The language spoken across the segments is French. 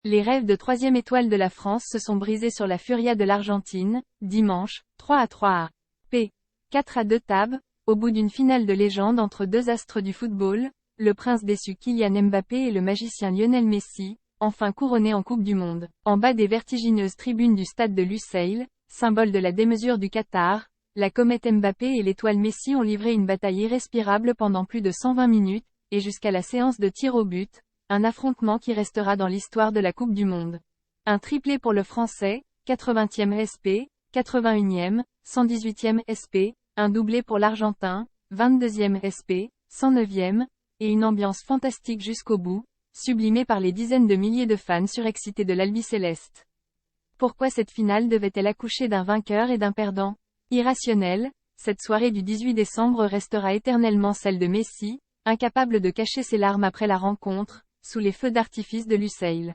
Les rêves de troisième étoile de la France se sont brisés sur la Furia de l'Argentine, dimanche, 3-3 à P. 4-2 Tab, au bout d'une finale de légende entre deux astres du football, le prince déçu Kylian Mbappé et le magicien Lionel Messi, enfin couronné en Coupe du Monde. En bas des vertigineuses tribunes du stade de Lusail, symbole de la démesure du Qatar, la comète Mbappé et l'étoile Messi ont livré une bataille irrespirable pendant plus de 120 minutes, et jusqu'à la séance de tir au but, un affrontement qui restera dans l'histoire de la Coupe du Monde. Un triplé pour le Français, 80e SP, 81e, 118e SP, un doublé pour l'Argentin, 22e SP, 109e, et une ambiance fantastique jusqu'au bout, sublimée par les dizaines de milliers de fans surexcités de l'Albi-Céleste. Pourquoi cette finale devait-elle accoucher d'un vainqueur et d'un perdant? Irrationnelle, cette soirée du 18 décembre restera éternellement celle de Messi, incapable de cacher ses larmes après la rencontre, sous les feux d'artifice de Lusail.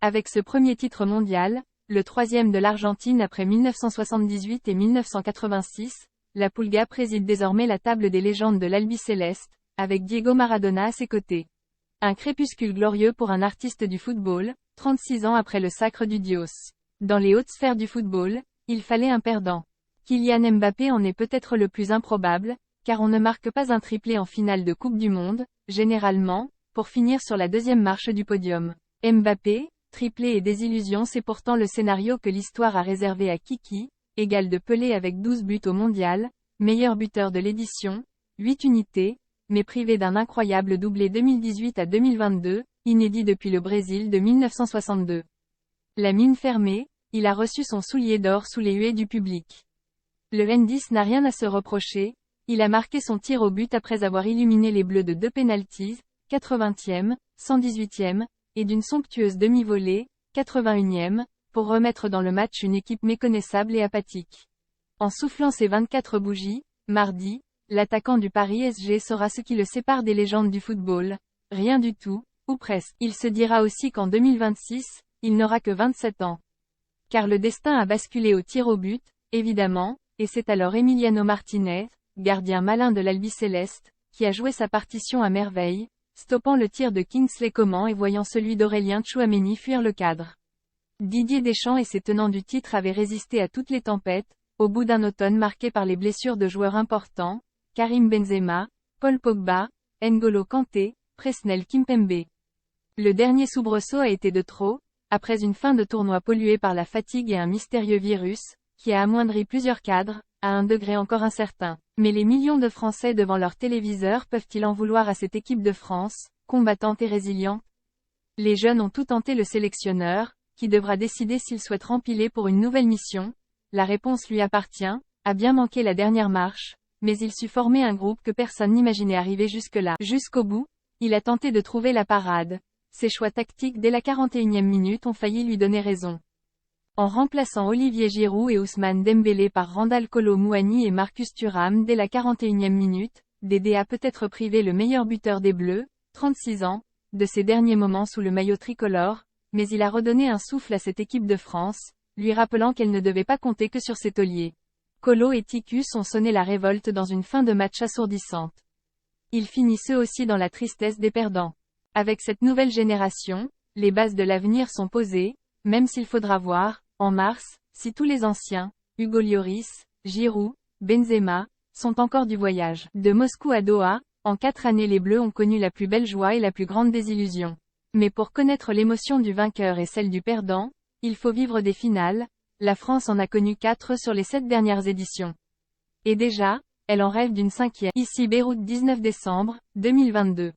Avec ce premier titre mondial, le troisième de l'Argentine après 1978 et 1986, la Pulga préside désormais la table des légendes de l'Albi-Céleste, avec Diego Maradona à ses côtés. Un crépuscule glorieux pour un artiste du football, 36 ans après le sacre du Dios. Dans les hautes sphères du football, il fallait un perdant. Kylian Mbappé en est peut-être le plus improbable, car on ne marque pas un triplé en finale de Coupe du Monde, généralement, pour finir sur la deuxième marche du podium. Mbappé, triplé et désillusion, c'est pourtant le scénario que l'histoire a réservé à Kiki, égal de Pelé avec 12 buts au mondial, meilleur buteur de l'édition, 8 unités, mais privé d'un incroyable doublé 2018 à 2022, inédit depuis le Brésil de 1962. La mine fermée, il a reçu son soulier d'or sous les huées du public. Le N10 n'a rien à se reprocher, il a marqué son tir au but après avoir illuminé les Bleus de 2 pénaltys, 80e, 118e, et d'une somptueuse demi-volée, 81e, pour remettre dans le match une équipe méconnaissable et apathique. En soufflant ses 24 bougies, mardi, l'attaquant du Paris SG saura ce qui le sépare des légendes du football. Rien du tout, ou presque. Il se dira aussi qu'en 2026, il n'aura que 27 ans. Car le destin a basculé au tir au but, évidemment, et c'est alors Emiliano Martinez, gardien malin de l'Albi-Céleste, qui a joué sa partition à merveille, stoppant le tir de Kingsley Coman et voyant celui d'Aurélien Tchouaméni fuir le cadre. Didier Deschamps et ses tenants du titre avaient résisté à toutes les tempêtes, au bout d'un automne marqué par les blessures de joueurs importants, Karim Benzema, Paul Pogba, N'Golo Kanté, Presnel Kimpembe. Le dernier soubresaut a été de trop, après une fin de tournoi polluée par la fatigue et un mystérieux virus, qui a amoindri plusieurs cadres, à un degré encore incertain. Mais les millions de Français devant leur téléviseur peuvent-ils en vouloir à cette équipe de France, combattante et résiliente? Les jeunes ont tout tenté le sélectionneur, qui devra décider s'il souhaite rempiler pour une nouvelle mission. La réponse lui appartient, a bien manqué la dernière marche, mais il sut former un groupe que personne n'imaginait arriver jusque-là. Jusqu'au bout, il a tenté de trouver la parade. Ses choix tactiques dès la 41e minute ont failli lui donner raison. En remplaçant Olivier Giroud et Ousmane Dembélé par Randal Kolo Muani et Marcus Thuram dès la 41e minute, Dédé a peut-être privé le meilleur buteur des Bleus, 36 ans, de ses derniers moments sous le maillot tricolore, mais il a redonné un souffle à cette équipe de France, lui rappelant qu'elle ne devait pas compter que sur ses tauliers. Kolo et Ticus ont sonné la révolte dans une fin de match assourdissante. Ils finissent eux aussi dans la tristesse des perdants. Avec cette nouvelle génération, les bases de l'avenir sont posées, même s'il faudra voir, en mars, si tous les anciens, Hugo Lloris, Giroud, Benzema, sont encore du voyage. De Moscou à Doha, en 4 années les Bleus ont connu la plus belle joie et la plus grande désillusion. Mais pour connaître l'émotion du vainqueur et celle du perdant, il faut vivre des finales. La France en a connu 4 sur les 7 dernières éditions. Et déjà, elle en rêve d'une 5e. Ici Beyrouth 19 décembre, 2022.